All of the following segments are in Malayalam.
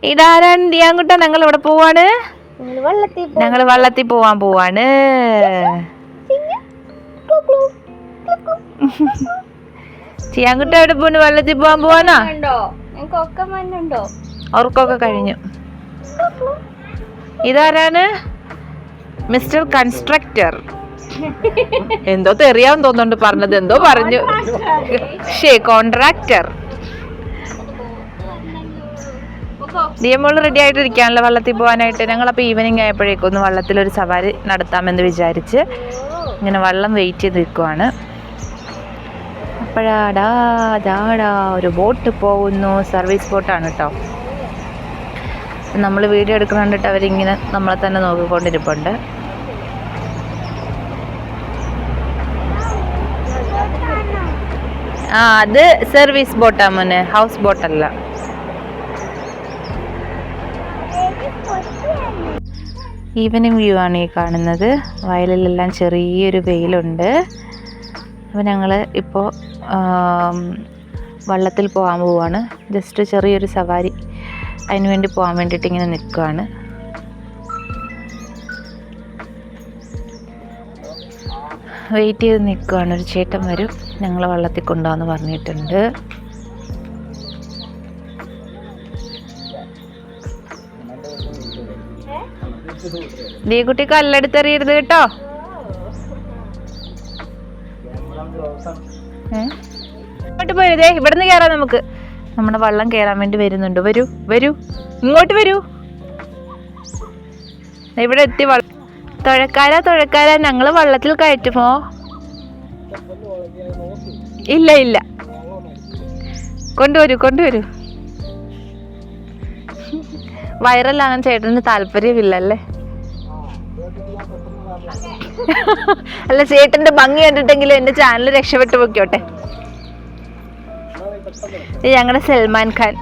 ഇതാരാണ് ദിയാങ്കുട്ട? ഞങ്ങൾ ഇവിടെ പോവാണ്. ഞങ്ങൾ വള്ളത്തിൽ പോവാണ്. ചിയാങ്കുട്ട എവിടെ പോണ്? വള്ളത്തിൽ പോവാനാ? അവർക്കൊക്കെ കഴിഞ്ഞു. ഇതാരാണ്? Mister constructor. എന്തോ തെറിയാന്ന് തോന്നുന്നുണ്ട് പറഞ്ഞത്. എന്തോ പറഞ്ഞു. കോൺട്രാക്ടർ. ദിയമോള് റെഡി ആയിട്ടിരിക്കാണല്ലോ വള്ളത്തിൽ പോകാനായിട്ട്. ഞങ്ങളപ്പോൾ ഈവനിങ് ആയപ്പോഴേക്കും ഒന്ന് വള്ളത്തിലൊരു സവാരി നടത്താമെന്ന് വിചാരിച്ച് ഇങ്ങനെ വള്ളം വെയിറ്റ് ചെയ്ത് നിൽക്കുവാണ്. അപ്പോഴാടാ ഒരു ബോട്ട് പോകുന്നു. സർവീസ് ബോട്ടാണ് കേട്ടോ. നമ്മൾ വീഡിയോ എടുക്കുന്ന കണ്ടിട്ട് അവരിങ്ങനെ നമ്മളെ തന്നെ നോക്കിക്കൊണ്ടിരിപ്പുണ്ട്. അത് സർവീസ് ബോട്ടാ മോനെ, ഹൗസ് ബോട്ടല്ല. ഈവനിങ് വ്യൂ ആണ് ഈ കാണുന്നത്. വയലിലെല്ലാം ചെറിയൊരു വെയിലുണ്ട്. അപ്പോൾ ഞങ്ങൾ ഇപ്പോൾ വള്ളത്തിൽ പോകാൻ പോവാണ്. ജസ്റ്റ് ചെറിയൊരു സവാരി അതിന് വേണ്ടി പോകാൻ വേണ്ടിയിട്ട് ഇങ്ങനെ നിൽക്കുകയാണ്. വെയിറ്റ് ചെയ്ത് നിൽക്കുകയാണ്. ഒരു ചേട്ടൻ വരും, ഞങ്ങൾ വള്ളത്തിൽ കൊണ്ടുപോകാമെന്ന് പറഞ്ഞിട്ടുണ്ട്. കുട്ടി കല്ലെടുത്തെറിയരുത് കേട്ടോ. ഇങ്ങോട്ട് പോരുതേ, ഇവിടുന്ന് കയറാം നമുക്ക്. നമ്മുടെ വള്ളം കയറാൻ വേണ്ടി വരുന്നുണ്ട്. വരൂ ഇങ്ങോട്ട് വരൂ. ഇവിടെ എത്തി. തുഴക്കാര ഞങ്ങള് വള്ളത്തിൽ കയറ്റുമോ? ഇല്ല കൊണ്ടുവരൂ. വൈറലാകാൻ ചേട്ടന് താല്പര്യമില്ലല്ലേ? അല്ല, ചേട്ടന്റെ ഭംഗി കണ്ടിട്ടെങ്കിലും എന്റെ ചാനൽ രക്ഷപ്പെട്ടു പോയിക്കോട്ടെ. ഞങ്ങളുടെ സൽമാൻ ഖാൻ.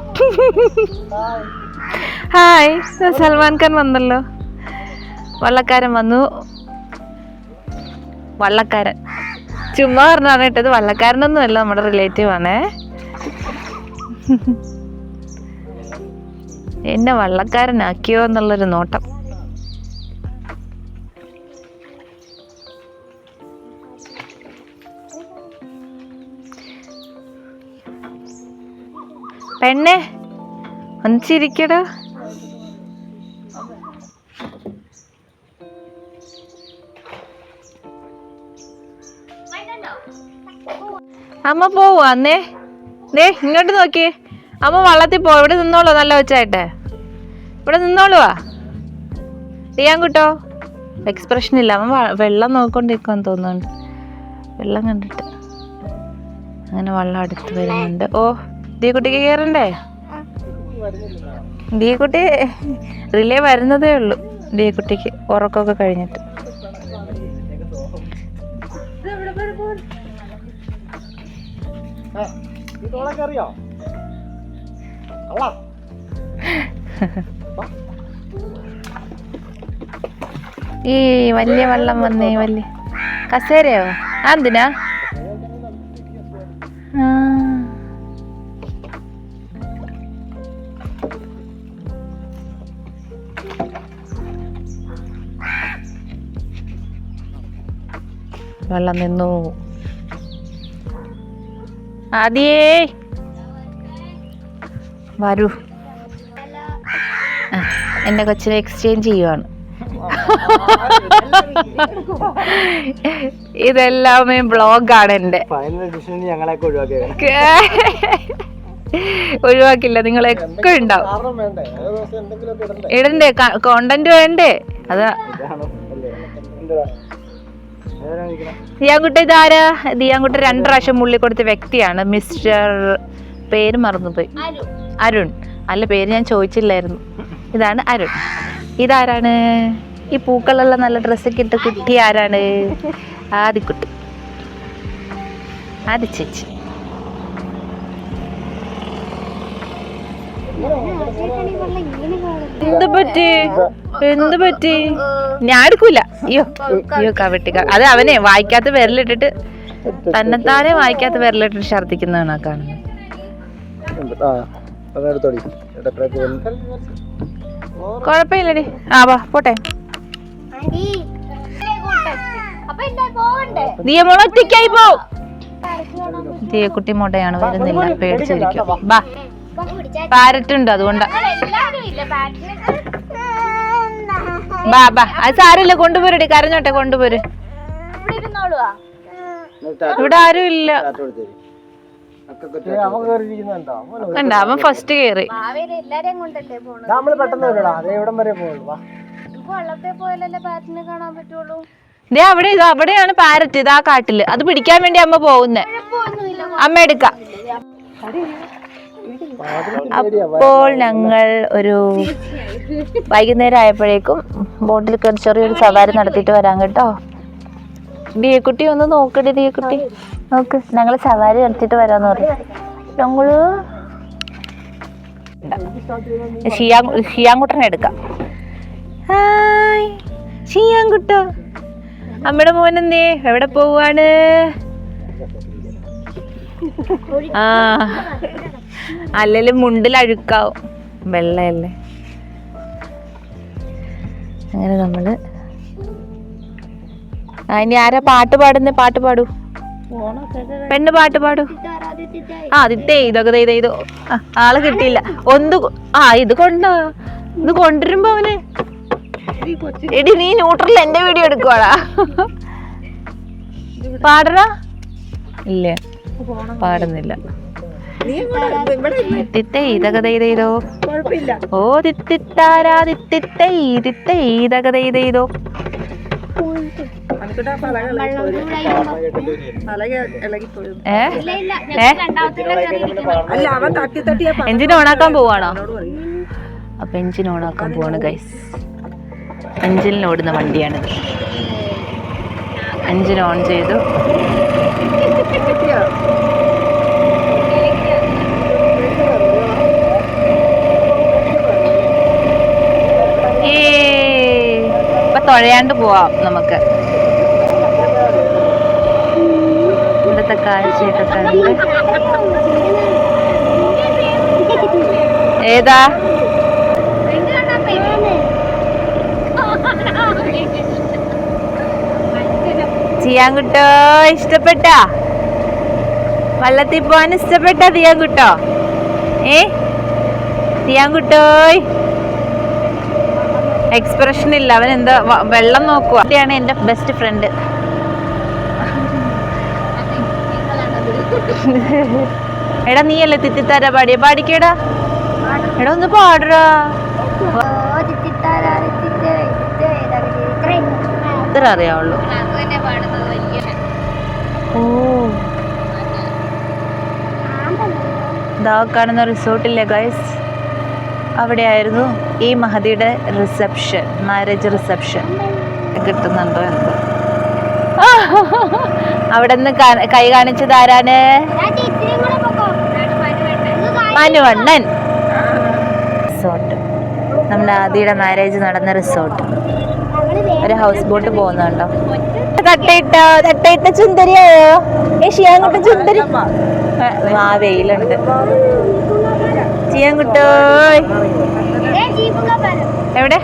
ഹായ്, സൽമാൻ ഖാൻ വന്നല്ലോ. വള്ളക്കാരൻ വന്നു. വള്ളക്കാരൻ ചുമ്മാ പറഞ്ഞാണ് കേട്ടത്. വള്ളക്കാരനൊന്നുമല്ല, നമ്മുടെ റിലേറ്റീവ് ആണേ. എന്നെ വള്ളക്കാരനാക്കിയോ എന്നുള്ളൊരു നോട്ടം. പെണ്ണെ ഒന്ന് ചിരിക്കടോ. അമ്മ പോവാ അന്നേ. ഇങ്ങോട്ട് നോക്കിയേ. അമ്മ വള്ളത്തിൽ പോ. ഇവിടെ നിന്നോളൂ, നല്ല വെച്ചായിട്ട് ഇവിടെ നിന്നോളുവാ. ദിയാങ്കുട്ടോ എക്സ്പ്രഷൻ ഇല്ല. അവൻ വെള്ളം നോക്കിക്കൊണ്ടിരിക്കുവാന്ന് തോന്നുന്നുണ്ട്. വെള്ളം കണ്ടിട്ട് അങ്ങനെ വള്ളം അടുത്ത് വരുന്നുണ്ട്. ഓ, ദിയക്കുട്ടിക്ക് കയറണ്ടേ? ദിയക്കുട്ടി റിലേ വരുന്നതേ ഉള്ളൂ. ദിയക്കുട്ടിക്ക് ഉറക്കമൊക്കെ കഴിഞ്ഞിട്ട്. ഈ വലിയ വെള്ളം വന്നേ. വലിയ കസേരയോ? എന്തിനാ? വെള്ളം നിന്നു. ആദ്യേ വരൂ. എന്റെ കൊച്ചിനെ എക്സ്ചേഞ്ച് ചെയ്യുവാണ്. ഇതെല്ലാമേ ബ്ലോഗാണ് എന്റെ. ഒഴിവാക്കില്ല, നിങ്ങളൊക്കെ ഉണ്ടാവും. ഇടണ്ടേ, കോണ്ടന്റ് വേണ്ടേ? അതാ. ദിയാങ്കുട്ട ഇതാരാ? ദിയാങ്കുട്ട 2 പ്രാവശ്യം മുള്ളി കൊടുത്ത വ്യക്തിയാണ്. മിസ്റ്റർ പേര് മറന്നുപോയി. അരുൺ. അല്ല, പേര് ഞാൻ ചോദിച്ചില്ലായിരുന്നു. ഇതാണ് അരുൺ. ഇതാരാണ്? ഈ പൂക്കളുള്ള നല്ല ഡ്രസ്സൊക്കെ ഇട്ട് കുട്ടി ആരാണ്? ആദിക്കുട്ടി. ആദി ചേച്ചി. എന്ത് പറ്റി? ഞാൻ എടുക്കൂല. അയ്യോ കവിട്ടിക്ക. അത് അവനെ വായിക്കാത്ത വിരലിട്ടിട്ട് തന്നെത്താനെ വായിക്കാത്ത വിരലിട്ടിട്ട് ഛർദിക്കുന്നതാണ് കാണുന്നത്. കൊഴപ്പില്ലടി. ആ വാ പോട്ടെ. ദിയമോൾ ഒറ്റയ്ക്കായി പോ. ദിയക്കുട്ടി മുടയാണ്, വരുന്നില്ല, പേടിച്ചിരിക്കും. ബാ, പാരറ്റ് ഉണ്ട് അതുകൊണ്ടാ. ബാ ബാ, അത് സാരമില്ല, കൊണ്ടുപോരടി, കരഞ്ഞോട്ടെ, കൊണ്ടുപോര്. ഇവിടെ ആരും ഇല്ല. അവൻ ഫസ്റ്റ് കേറി. അവിടെ അവിടെയാണ് പാരറ്റ്, ഇതാ കാട്ടില്. അത് പിടിക്കാൻ വേണ്ടി അമ്മ പോകുന്നേ. അമ്മ എടുക്കാം. അപ്പോൾ ഞങ്ങൾ ഒരു വൈകുന്നേരം ആയപ്പോഴേക്കും ബോട്ടിൽ കയറി ചെറിയൊരു സവാരി നടത്തിയിട്ട് വരാം കേട്ടോ. ദിയക്കുട്ടി ഒന്ന് നോക്കടി, ദിയക്കുട്ടി നോക്ക്. ഞങ്ങള് സവാരി നടത്തിയിട്ട് വരാന്ന് പറഞ്ഞു. ഞങ്ങള് ഷിയാങ്കുട്ടനെ എടുക്കാം. ഹായ് ഷിയാങ്കുട്ടോ, അമ്മയുടെ മോനെന്തേ, എവിടെ പോവാണ്? ആ അല്ലേലും മുണ്ടിൽ അഴുക്കാവും, വെള്ളയല്ലേ. അങ്ങനെ നമ്മള് ഇനി ആരാ പാട്ട് പാടുന്നേ? പാട്ട് പാടൂ, പെണ്ണ് പാട്ട് പാടൂ. ആ ദിത്തേ ഇതൊക്കെ ചെയ്തോ. ആള് കിട്ടിയില്ല. ഇത് കൊണ്ടുവരുമ്പോ അവന് എടി നീ ന്യൂട്രൽ എന്റെ വീഡിയോ എടുക്കുവാടാ. പാടറാ? ഇല്ല, പാടുന്നില്ല. ഇതൊക്കെ ഓ തിത്തിത്താരാ തിത്തിത്തൈ തിത്തൈ ഇതൊക്കെ ചെയ്തോ. എഞ്ചിൻ ഓണാക്കാൻ പോവാണോ? അപ്പൊ എഞ്ചിൻ ഓണാക്കാൻ പോവാണ് ഗൈസ്. എഞ്ചിനിൽ ഓടുന്ന വണ്ടിയാണിത്. എഞ്ചിൻ ഓൺ ചെയ്തു. ഇപ്പൊ തുഴയാണ്ട് പോവാം നമുക്ക്. ഇവിടുത്തെ കാഴ്ചയൊക്കെ കണ്ട് ഏതാ ചെയ്യാൻകുട്ടോ? ഇഷ്ടപ്പെട്ടാ? വള്ളത്തിൽ പോവാൻ ഇഷ്ടപ്പെട്ടാ ചെയ്യാൻകുട്ടോ? ചെയ്യാൻകുട്ടോയ് എക്സ്പ്രഷൻ ഇല്ല, അവൻ എന്താ വെള്ളം നോക്കുക. ഇതാണ് എന്റെ ബെസ്റ്റ് ഫ്രണ്ട്. എടാ നീയല്ലേ തിത്തിത്താര പാടിയ? പാടിക്കേടാ. എടാ ഒന്ന് പാടറാ. ഇത്ര അറിയാവുള്ളൂ. ഓ ഇതാ കാണുന്ന റിസോർട്ടില്ലേ ഗൈസ്, അവിടെയായിരുന്നു ഈ മഹദിയുടെ റിസപ്ഷൻ, മാരേജ് റിസപ്ഷൻ. കിട്ടുന്നുണ്ടോ എന്തോ. അവിടെ നിന്ന് കൈ കാണിച്ചത് ആരാണ്? മനുവണ്ണൻ. റിസോർട്ട്, നമ്മുടെ ആദിയുടെ മാരേജ് നടന്ന റിസോർട്ട്. ഒരു ഹൗസ് ബോട്ട് പോകുന്നുണ്ടോ? തട്ടയിട്ട ചുന്ദരിയായോ? ഷിയാൻകുട്ട ചുന്ദരി. ആ വെയിലുണ്ട്. ഷിയാൻകുട്ടോയ് എവിടെ?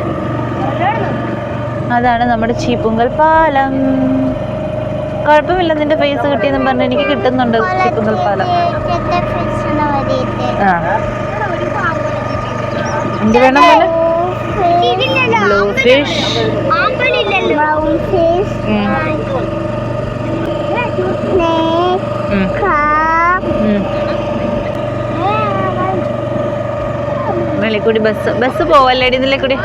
അതാണ് നമ്മുടെ ചീപ്പുങ്കൽ പാലം. കുഴപ്പമില്ല, നിന്റെ ഫേസ് കിട്ടിയെന്നും പറഞ്ഞു. എനിക്ക് കിട്ടുന്നുണ്ട് ചീപ്പുങ്കൽ പാലം. ആ എന്ത് വേണം പോലെ? ബ്ലൂ ഫിഷ്, വെളിക്കൂടി ബസ് പോവല്ലേടി ഇതിലെ കൂടി?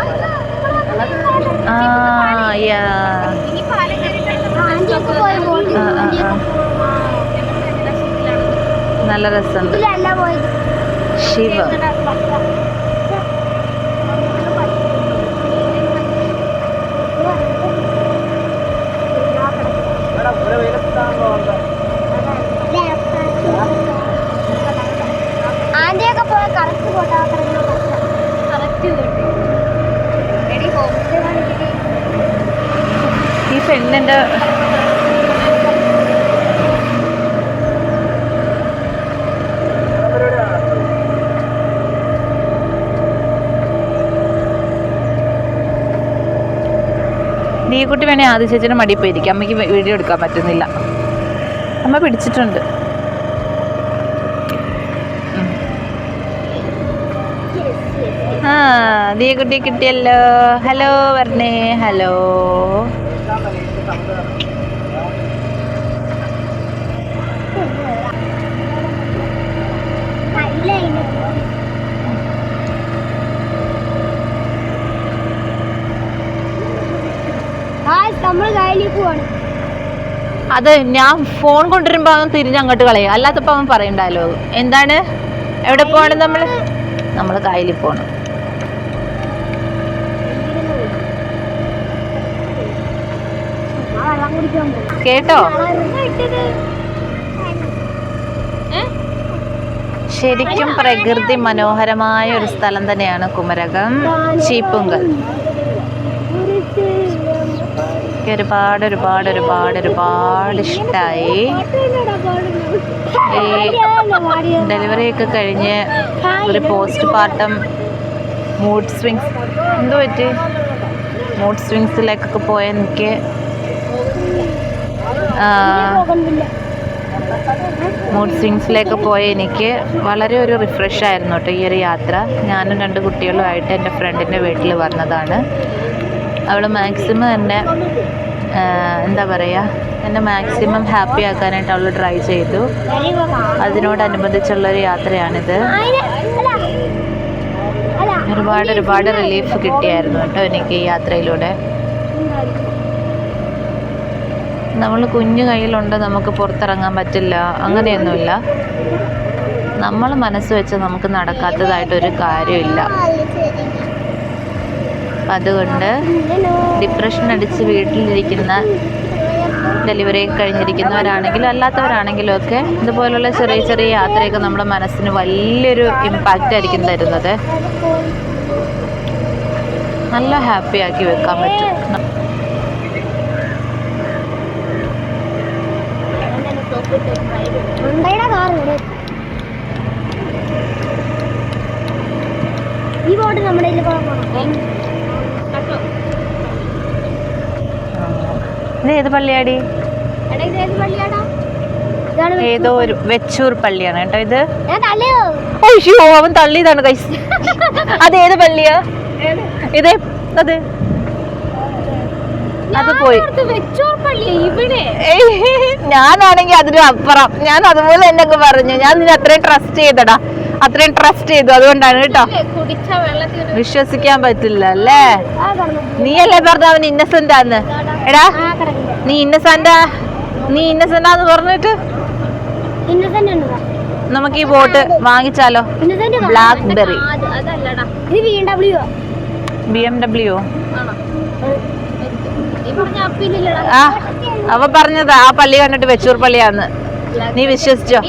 നല്ല രസമുണ്ട്. ശിവ ആന്റിയൊക്കെ പോയ കറക്റ്റ് പോട്ടാ. ഈ പെണ്ണിന്റെ ദിയക്കുട്ടി വേണേ ആദ്യ ചേച്ചിയുടെ മടി പോയിരിക്കും. അമ്മയ്ക്ക് വീഡിയോ എടുക്കാൻ പറ്റുന്നില്ല. അമ്മ പിടിച്ചിട്ടുണ്ട്. ആ ദിയക്കുട്ടി കിട്ടിയല്ലോ. ഹലോ പറഞ്ഞേ. ഹലോ. അത് ഞാൻ ഫോൺ കൊണ്ടുവരുമ്പോ അവൻ തിരിഞ്ഞ് അങ്ങോട്ട് കളയും. അല്ലാത്തപ്പോ അവൻ പറയണ്ടല്ലോ. എന്താണ് എവിടെ പോകണം? നമ്മള് കായലിൽ പോണം. കേട്ടോ? ശരിക്കും പ്രകൃതി മനോഹരമായ ഒരു സ്ഥലം തന്നെയാണ് കുമരകം ചീപ്പുങ്കൽ. ഒരുപാട് ഒരുപാട് ഒരുപാട് ഒരുപാട് ഇഷ്ടമായി. ഈ ഡെലിവറി ഒക്കെ കഴിഞ്ഞ് ഒരു പോസ്റ്റ് പാർട്ടം മൂഡ് സ്വിങ്സ് എന്തോ പറ്റി മൂഡ് സ്വിങ്സിലേക്കൊക്കെ പോയ എനിക്ക് മൂഡ് സ്വിങ്സിലേക്ക് പോയ എനിക്ക് വളരെ ഒരു റിഫ്രഷ് ആയിരുന്നു കേട്ടോ ഈ ഒരു യാത്ര. ഞാനും 2 കുട്ടികളുമായിട്ട് എൻ്റെ ഫ്രണ്ടിൻ്റെ വീട്ടിൽ വന്നതാണ്. അവൾ മാക്സിമം എന്നെ എന്താ പറയുക എന്നെ മാക്സിമം ഹാപ്പി ആക്കാനായിട്ട് അവൾ ട്രൈ ചെയ്തു. അതിനോടനുബന്ധിച്ചുള്ളൊരു യാത്രയാണിത്. ഒരുപാട് ഒരുപാട് റിലീഫ് കിട്ടിയായിരുന്നു കേട്ടോ എനിക്ക് ഈ യാത്രയിലൂടെ. നമ്മൾ കുഞ്ഞു കയ്യിലുണ്ട്, നമുക്ക് പുറത്തിറങ്ങാൻ പറ്റില്ല, അങ്ങനെയൊന്നുമില്ല. നമ്മൾ മനസ്സ് വെച്ച് നമുക്ക് നടക്കാത്തതായിട്ടൊരു കാര്യമില്ല. അതുകൊണ്ട് ഡിപ്രഷൻ അടിച്ച് വീട്ടിലിരിക്കുന്ന ഡെലിവറി കഴിഞ്ഞിരിക്കുന്നവരാണെങ്കിലും അല്ലാത്തവരാണെങ്കിലും ഒക്കെ ഇതുപോലുള്ള ചെറിയ ചെറിയ യാത്രയൊക്കെ നമ്മുടെ മനസ്സിന് വലിയൊരു ഇമ്പാക്റ്റ് ആയിരിക്കും തരുന്നത്. നല്ല ഹാപ്പി ആക്കി വെക്കാൻ പറ്റും. ഈ ബോട്ട് നമ്മുടെ ഇത് ഏത് പള്ളിയാടി? ഏതോ ഒരു വെച്ചൂർ പള്ളിയാണ് കേട്ടോ ഇത്. അയ്യോ അവൻ തള്ളിയതാണ് കൈസ്. അതേത് പള്ളിയാ ഇത്? അത് പോയി. ഞാനാണെങ്കിൽ അതിന് അപ്പുറം. ഞാൻ അതുപോലെ എന്നൊക്കെ പറഞ്ഞു. ഞാൻ നിന്നെ അത്രയും ട്രസ്റ്റ് ചെയ്തടാ, അത്രയും ട്രസ്റ്റ് ചെയ്തു. അതുകൊണ്ടാണ് കേട്ടോ. വിശ്വസിക്കാൻ പറ്റില്ല അല്ലേ? നീയല്ലേ പറഞ്ഞ അവൻ ഇന്നസെന്റ് ആന്ന്. എടാ നീ ഇന്നസെന്റാന്ന് പറഞ്ഞിട്ട് നമുക്ക് ഈ ബോട്ട് വാങ്ങിച്ചാലോ? Blackberry BMW. ആ അവ പറഞ്ഞതാ ആ പള്ളി കണ്ടിട്ട് വെച്ചൂർ പള്ളിയാന്ന്. നീ വിശ്വസിച്ചോ?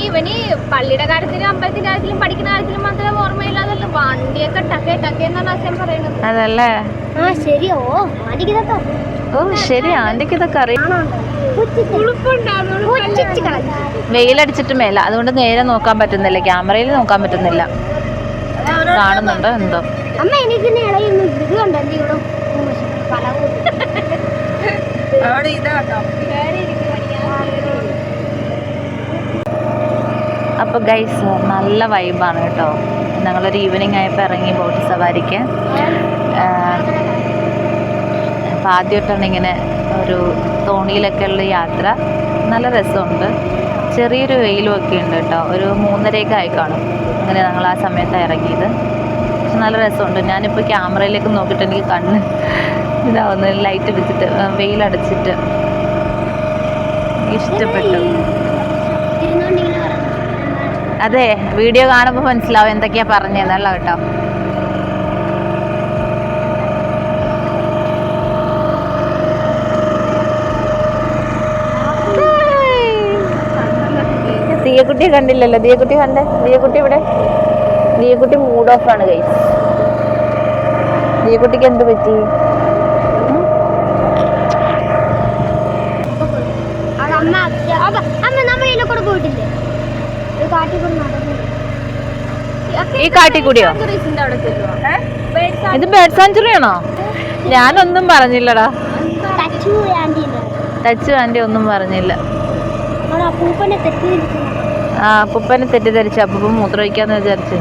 പള്ളിയുടെ കാര്യത്തിലും അമ്പലത്തിന്റെ കാര്യത്തിലും പഠിക്കുന്ന കാര്യത്തിലും മാത്രമേ ഓർമ്മയില്ലാതല്ലോ. വണ്ടിയൊക്കെ ടക്കേ ടക്കേന്നാണ് അച്ഛൻ പറയുന്നത്. അതല്ലേ? ഓ ശരി, ആന്റിക്ക് ഇതൊക്കെ അറിയാം. വെയിലടിച്ചിട്ട് മേല, അതുകൊണ്ട് നേരെ നോക്കാൻ പറ്റുന്നില്ല, ക്യാമറയിൽ നോക്കാൻ പറ്റുന്നില്ല. കാണുന്നുണ്ടോ എന്തോ? അപ്പോൾ ഗൈസ് നല്ല വൈബാണ് കേട്ടോ. ഞങ്ങളൊരു ഈവനിങ് ആയപ്പോൾ ഇറങ്ങി ബോട്ട് സവാരിക്ക്. അപ്പോൾ ആദ്യമായിട്ടാണ് ഇങ്ങനെ ഒരു തോണിയിലൊക്കെ ഉള്ള യാത്ര. നല്ല രസമുണ്ട്. ചെറിയൊരു വെയിലും ഒക്കെ ഉണ്ട് കേട്ടോ. ഒരു 3:30 ആയി കാണും അങ്ങനെ ഞങ്ങൾ ആ സമയത്താണ് ഇറങ്ങിയത്. പക്ഷെ നല്ല രസമുണ്ട്. ഞാനിപ്പോൾ ക്യാമറയിലേക്ക് നോക്കിയിട്ട് എനിക്ക് കണ്ണ് ഇതാവുന്നു, ലൈറ്റ് വെച്ചിട്ട് വെയിലടച്ചിട്ട് ഇഷ്ടപ്പെട്ടു. അതെ, വീഡിയോ കാണുമ്പോൾ മനസ്സിലാവും എന്തൊക്കെയാ പറഞ്ഞതെന്നല്ല കേട്ടോ. ദിയക്കുട്ടിയെ കണ്ടില്ലല്ലോ. ദിയക്കുട്ടി കണ്ടേ? ദിയക്കുട്ടി ഇവിടെ. ദിയക്കുട്ടി മൂഡ് ഓഫ് ആണ് ഗൈസ്. ദിയക്കുട്ടിക്ക് എന്ത് പറ്റി? ഈ കാട്ടിക്കൂടിയോ? ഇത് ബേർഡ് സാഞ്ചുറി ആണോ? ഞാനൊന്നും പറഞ്ഞില്ലടാ. ടച്ച് ആൻറ്റി ഒന്നും പറഞ്ഞില്ല. അപ്പൂപ്പനെ അപ്പൂപ്പനെ തെറ്റിദ്ധരിച്ചു. അപ്പൂപ്പൻ മൂത്രം ഒഴിക്കാന്ന് വിചാരിച്ചു.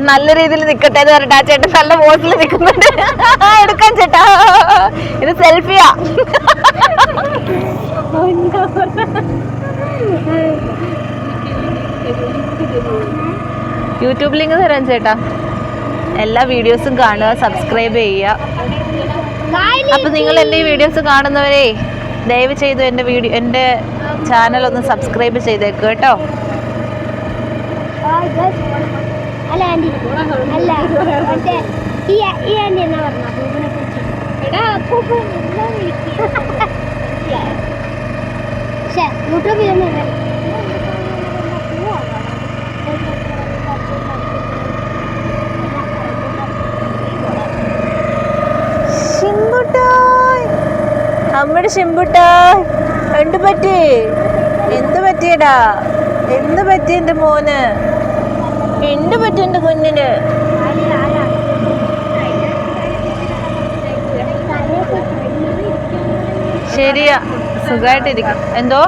നല്ല രീതിയിൽ നിക്കട്ടെ എന്ന് പറഞ്ഞിട്ട് ആ ചേട്ടൻ നല്ല ബോസിൽ നിൽക്കുന്നുണ്ട്. എടുക്കാൻ ചേട്ടാ, ഇത് സെൽഫിയാ. യൂട്യൂബ് ലിങ്ക് തരാൻ ചേട്ടാ. എല്ലാ വീഡിയോസും കാണുക, സബ്സ്ക്രൈബ് ചെയ്യുക. അപ്പൊ നിങ്ങൾ എൻ്റെ ഈ വീഡിയോസ് കാണുന്നവരെ ദയവ് ചെയ്തു എൻ്റെ ചാനൽ ഒന്ന് സബ്സ്ക്രൈബ് ചെയ്തേക്ക് കേട്ടോ. അല്ല ആന്റി, അല്ല മറ്റേ ഈ ആന്റി എന്നാ പറഞ്ഞ യൂട്യൂബിൽ നമ്മുടെ ശിമ്പുട്ടായ് എന്ത് പറ്റി? എന്ത് പറ്റിയടാ? എന്ത് പറ്റി എൻ്റെ മോന്? എന്ത് പറ്റി എൻ്റെ കുഞ്ഞിന്? ശരിയാ, സുഖമായിട്ടിരിക്കും. എന്തോ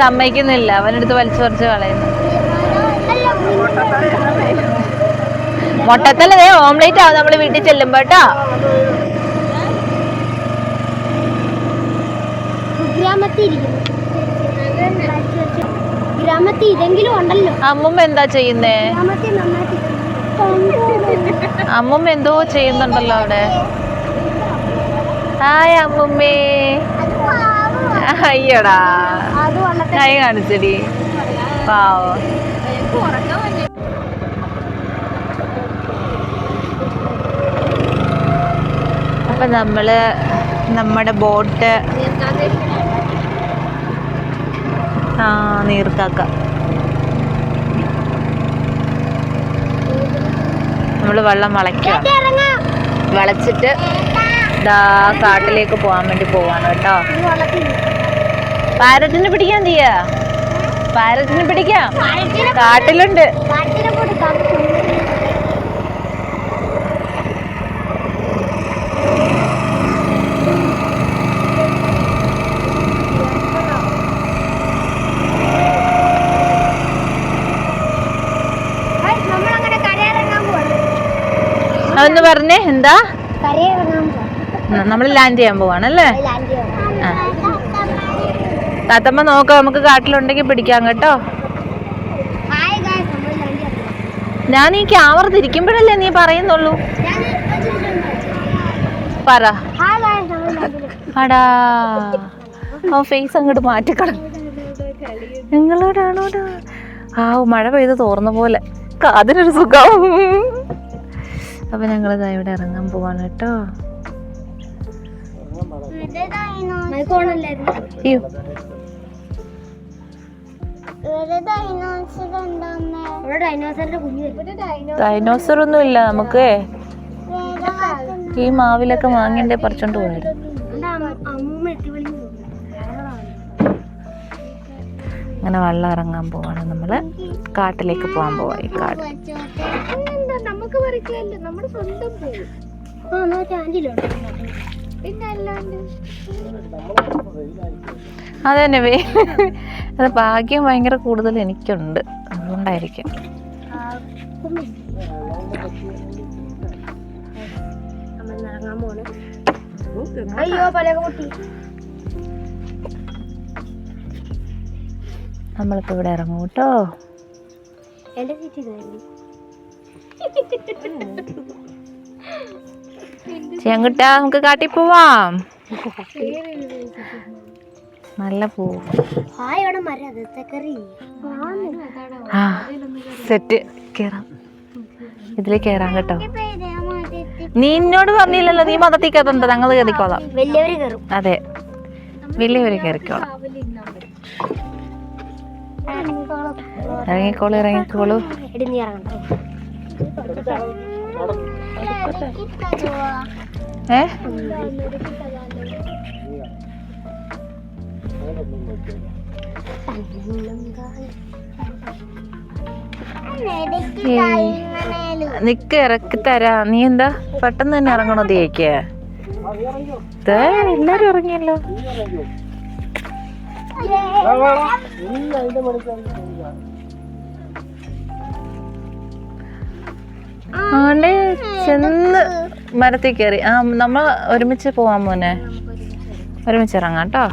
സമ്മതിക്കുന്നില്ല, അവനെടുത്ത് വലിച്ചു പറിച്ച് കളയുന്നു. മുട്ടത്തല്ലേ ഓംലേറ്റ് ആവും നമ്മള് വീട്ടിൽ ചെല്ലുമ്പോ കേട്ടോ. ഗ്രാമത്തിൽ ഇതെങ്കിലും ഉണ്ടല്ലോ. അമ്മുമ്മ എന്താ ചെയ്യുന്നേ? അമ്മുമ്മ എന്തോ ചെയ്യുന്നുണ്ടല്ലോ അവിടെ. ഹായ് അമ്മുമ്മേ. അയ്യടാ, കൈ കാണിച്ചടി പാവോ. അപ്പൊ നമ്മള് നമ്മുടെ ബോട്ട് നീർക്കാക്ക നമ്മള് വെള്ളം വളച്ചിട്ട് കാട്ടിലേക്ക് പോകാൻ വേണ്ടി പോവാണ് കേട്ടോ. പാരറ്റിനെ പിടിക്കാൻ തീയാ, പാരറ്റിനെ പിടിക്കാം, കാട്ടിലുണ്ട്. അതൊന്ന് പറഞ്ഞേ, എന്താ? നമ്മൾ ലാൻഡ് ചെയ്യാൻ പോവാണല്ലേ? താത്തമ്മ നോക്കാം, നമുക്ക് കാട്ടിലുണ്ടെങ്കിൽ പിടിക്കാം കേട്ടോ. ഞാൻ ഈ ക്യാമറ തിരിക്കുമ്പോഴല്ലേ നീ പറയുന്നുള്ളൂ. പറ. അടാ, ഫേസ് അങ്ങോട്ട് മാറ്റിക്കളഞ്ഞു. നിങ്ങളോടാണോ? മഴ പെയ്ത് തോർന്ന പോലെ കാതിനൊരു സുഖം. അപ്പൊ ഞങ്ങൾ ഇവിടെ ഇറങ്ങാൻ പോവാണ് കേട്ടോ. ഡൈനോസർ ഒന്നും ഇല്ല, നമുക്ക് ഈ മാവിലൊക്കെ മാങ്ങേന്റെ പറിച്ചോണ്ട് പോയായിരുന്നു. അങ്ങനെ വെള്ളം ഇറങ്ങാൻ പോവാണ്. നമ്മള് കാട്ടിലേക്ക് പോകാൻ പോവാ. ഈ കാട് അതന്നെ അത് ഭാഗ്യം ഭയങ്കര കൂടുതൽ എനിക്കുണ്ട്, അതുകൊണ്ടായിരിക്കും. നമ്മളിപ്പോ ഇവിടെ ഇറങ്ങും കേട്ടോ. ചെങ്കുട്ടാ, നമുക്ക് കാട്ടിൽ പോവാം. നല്ല പൂവ്. സെറ്റ് കേറാം, ഇതിലേക്ക് കേറാം കേട്ടോ. നീ എന്നോട് പറഞ്ഞില്ലല്ലോ, നീ മതത്തിൽ കയറണ്ട, ഞങ്ങൾ കയറിക്കോളാം. അതെ, വലിയവര് കയറിക്കോളാം. ഇറങ്ങിക്കോളൂ, ഇറങ്ങിക്കോളൂ. നിക്ക്, ഇറക്കി തരാ. നീ എന്താ പെട്ടെന്ന് തന്നെ ഇറങ്ങണോ? തേക്ക് എല്ലാരും ഇറങ്ങിയല്ലോ. ആണ്ടേ ചെന്ന് മരത്തിൽ കയറി. നമ്മൾ ഒരുമിച്ച് പോവാൻ മോനെ, ഒരുമിച്ച് ഇറങ്ങാം കേട്ടോ.